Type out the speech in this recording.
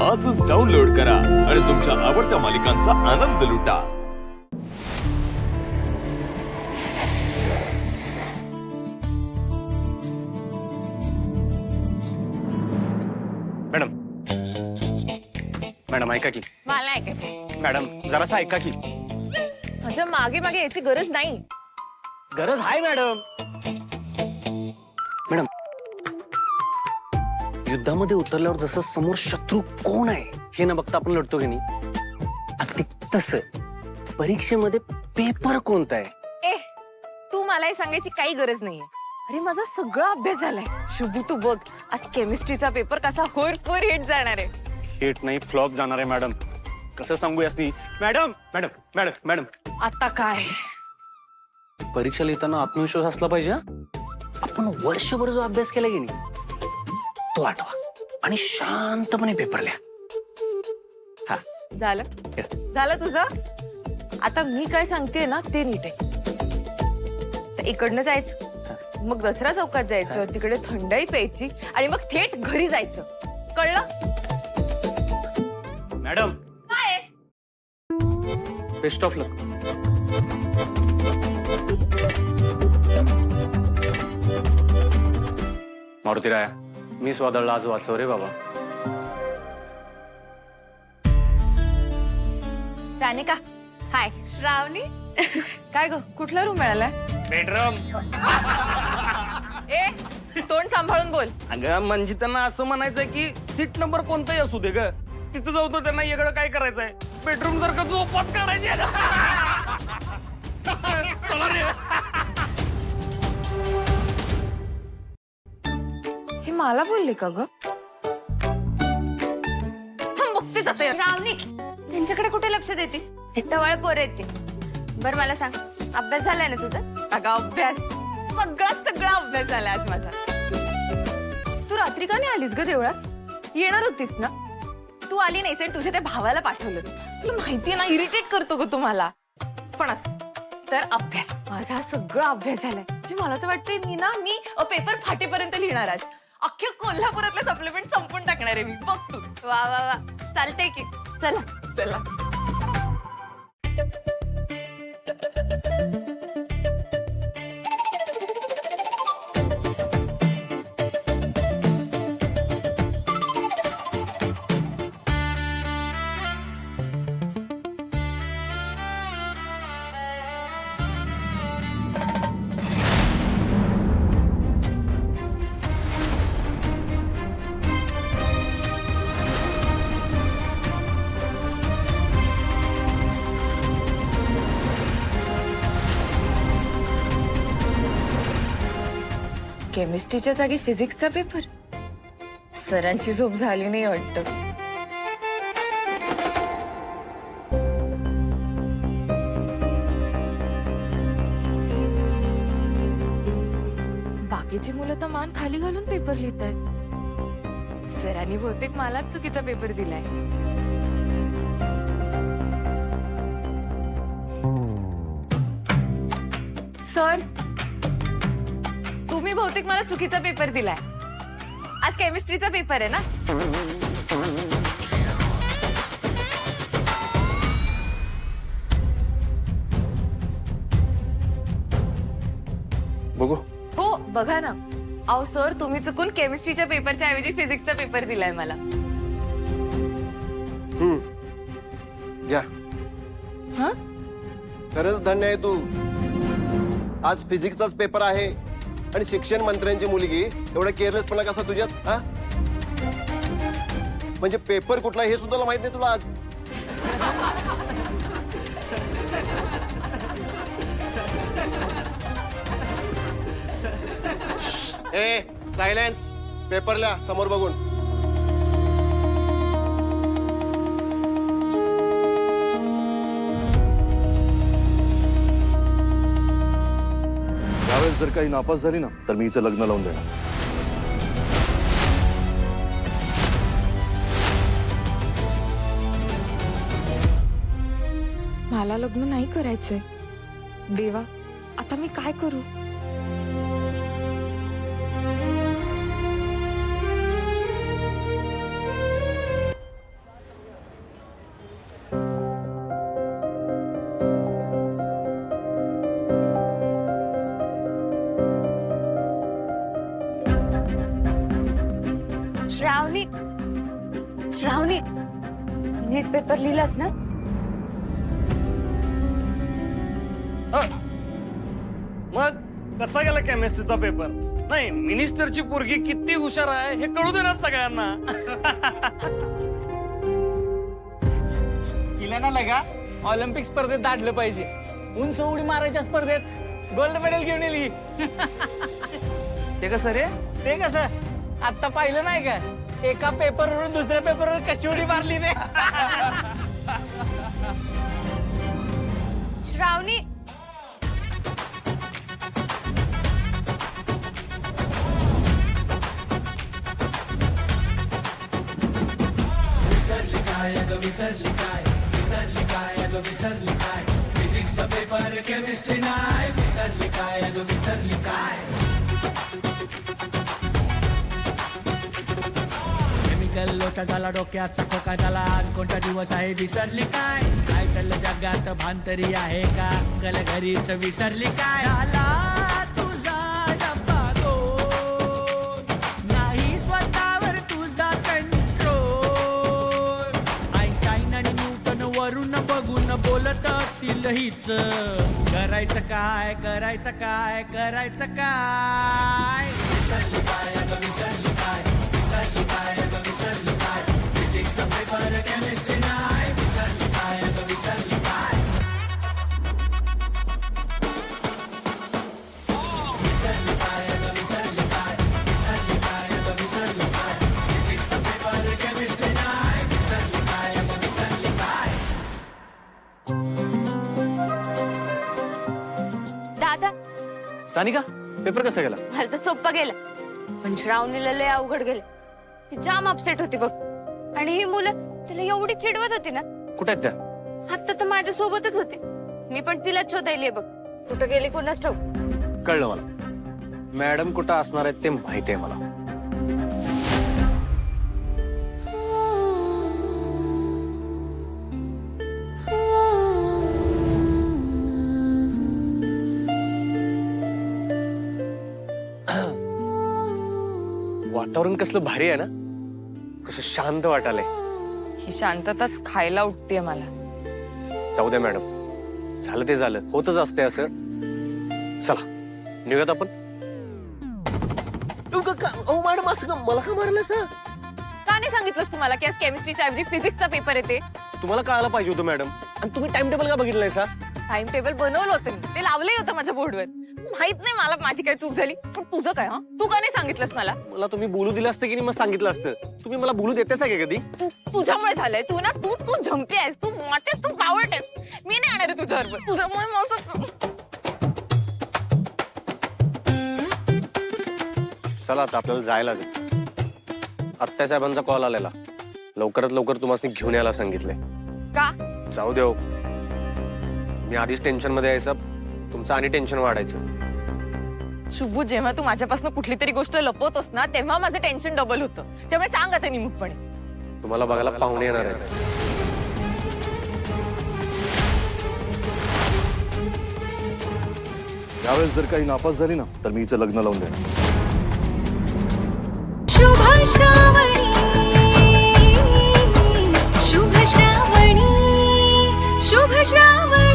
आजच डाउनलोड करा आणि तुमच्या आवडत्या मालिकांचा आनंद लुटा। मॅडम मॅडम ऐका की। मला ऐकायचंय। मॅडम जरासं ऐका की। माझ्या मागे मागे याची गरज नाही। गरज आहे मॅडम। मॅडम युद्धामध्ये उतरल्यावर जसं समोर शत्रू कोण आहे हे न बघता आपण लढतो की नाही, अगदी तसं परीक्षेमध्ये पेपर कोणता आहे। ए तू मला हे सांगायची काही गरज नाहीये। अरे माझा सगळा अभ्यास झालाय। शुभू तू बघ, आज केमिस्ट्रीचा पेपर कसा होर हिट जाणार आहे। हिट नाही फ्लॉप जाणार आहे मॅडम। कसं सांगू यासनी मॅडम। मॅडम मॅडम मॅडम आता काय? परीक्षा लिहिताना आत्मविश्वास असला पाहिजे। आपण वर्षभर जो अभ्यास केला की नाही तो आठवा आणि शांतपणे पेपर लिहा। हा झालं झालं तुझं। आता मी काय सांगते ना ते नीट आहे। तर इकडनं जायचं, मग दसरा चौकात जायचं, तिकडे थंडाई प्यायची आणि मग थेट घरी जायचं, कळलं? मॅडम काय? बेस्ट ऑफ लक। मारुतीराया मी स्वादळला आज वाचव रे बाबा। रानिका हाय। श्रावणी काय ग, कुठला रूम मिळालाय? बेडरूम। ए तोंड सांभाळून बोल। अगं म्हणजे त्यांना असं म्हणायचंय की सीट नंबर कोणताही असू दे ग, तिथं जाऊ तो त्यांना इकडं काय करायचंय, बेडरूम जर का झोपात काढायची आहे ना। चला रे। हे मला बोलले का ग? थांब बघते जाते। श्रावणी त्यांच्याकडे कुठे लक्ष देते? टवाळ पोर येते। बर मला सांग, अभ्यास झालाय ना तुझा? अगं अभ्यास सगळा अभ्यास झाला आज माझा। तू रात्री का नाही आलीस ग देवळात? येणार होतीस ना? तू आली नाहीस आणि तुझ्या त्या भावाला पाठवलंस। तुला माहितीये ना इरिटेट करतो ग तुम्हाला। पण असं तर अभ्यास, माझा सगळा अभ्यास झालाय। जी मला तर वाटतंय मी पेपर फाटेपर्यंत लिहिणार आज। अख्ख्या कोल्हापुरातले सप्लिमेंट संपून टाकणार आहे मी, बघ तू। वा वा वा, चालतंय की। चला चला। केमिस्ट्रीच्या जागी फिजिक्सचा पेपर। सरांची झोप झाली नाही वाटतं। बाकीची मुलं तर मान खाली घालून पेपर लिहित आहेत। सरांनी बहुतेक मलाच चुकीचा पेपर दिलाय। सर तुम्ही बहुतेक मला चुकीचा पेपर दिलाय। आज केमिस्ट्रीचा पेपर आहे ना? बघू। हो बघा ना। अहो सर तुम्ही चुकून केमिस्ट्रीच्या पेपरच्या ऐवजी फिजिक्सचा पेपर दिलाय मला। घ्या। हा? खरंच धन्य आहे तू। आज फिजिक्सचाच पेपर आहे आणि शिक्षण मंत्र्यांची मुलगी एवढा केअरलेसपणा कसा तुझ्यात? हा म्हणजे पेपर कुठला हे सुद्धा माहित नाही तुला आज? ए सायलेन्स, पेपर लिहा समोर बघून। यावेळेस जर काही नापास झाली ना तर मी हिचं लग्न लावून देणार। मला लग्न नाही करायचंय देवा। आता मी काय करू? श्रावणी नीट पेपर लिहिलास ना? मग कसा गेला केमिस्ट्रीचा पेपर? नाही, मिनिस्टरची पोरगी किती हुशार आहे हे कळू दे ना सगळ्यांना. तिला ना लगा ऑलिम्पिक स्पर्धेत दाटलं पाहिजे. उंच उडी मारायच्या स्पर्धेत गोल्ड मेडल घेऊन येईल. ते कसं रे? ते कसं आता पाहिलं नाही का, एका पेपरवरून दुसऱ्या पेपरवर कशी उडी मारली ने. श्रावणी केमिकल लोचा झाला डोक्याचा खोका झाला. आज कोणता दिवस आहे विसरली काय? काय चाललं जगात भान तरी आहे का? कल घरीच विसरली काय? झाला तुझा डब्बा गोल, नाही स्वतःवर तुझा कंट्रोल. आईन्स्टाईन आणि न्यूटन वरून बघून बोलत असतील हीच. करायचं काय, करायचं काय, करायचं काय? विसरली काय अगं विसरली काय? विसरली काय अगं विसरली काय? फिजिक्सचा पेपर केमिस्ट्री नाही. विसरली काय अगं विसरली काय? विसरली काय अगं विसरली काय? विसरली काय अगं विसरली काय? फिजिक्सचा पेपर केमिस्ट्री नाही. विसरली काय अगं विसरली काय? दादा सानिका पेपर कसा गेला? मला तर सोपं गेलं, पण श्रावणीला लय अवघड गेलं. ती जाम अपसेट होती बघ. आणि ही मुलं तिला एवढी चिडवत होती ना. कुठे आहेत त्या? आता तर माझ्या सोबतच होती. मी पण तिला शोधायली बघ. कुठं गेली कोणाच ठाऊक. कळलं मला. मॅडम कुठं असणार आहेत ते माहिती आहे मला. वातावरण कसलं भारी आहे ना, कसं शांत वाटालंय. ही शांतताच खायला उठतेय मला. जाऊ द्या मॅडम, झालं ते झालं, होतच असते असं. चला निघत आपण. मॅडम असं मला का मारलं सर? का नाही सांगितलंस तुम्हाला की आज केमिस्ट्रीच्या ऐवजी फिजिक्सचा पेपर येते? तुम्हाला कळायला पाहिजे होतं मॅडम. आणि तुम्ही टाइम टेबल का बघितलंय सर? टाइम टेबल बनवलं होतं मी, ते लावलंही होतं माझ्या बोर्डवर. माहित नाही मला माझी काय चूक झाली, पण तुझं काय? तू का नाही सांगितलंस मला? मला तुम्ही बोलू दिलं असतं की नाही, मग सांगितलं असतं. तुम्ही मला बोलू देतेच आहे का कधी? तुझ्यामुळे झालंय. तू ना तू तू झंपी आहेस, तू मोठेस, तू पावट आहेस. मी नाही येणार आहे तुझ्याबरोबर. तुझ्यामुळे माझं चला आता आपल्याला जायला दे. आत्या साहेबांचा कॉल आलेला, लवकरात लवकर तुम्हाला घेऊन यायला सांगितलंय. का? जाऊ देव, मी आधीच टेन्शन मध्ये यायचं, तुमचं आणि टेन्शन वाढायचं. शुभू, जेव्हा तू माझ्यापासून कुठली तरी गोष्ट लपवतोस ना, तेव्हा माझं टेन्शन डबल होतं. त्यामुळे सांग आता निमूटपणे. तुम्हाला बघायला पाहुणे येणार आहेत. यावेळेस जर काही नापास झाली ना तर मी हिचं लग्न लावून देणार. शुभ श्रावणी, शुभ श्रावणी, शुभ श्रावणी.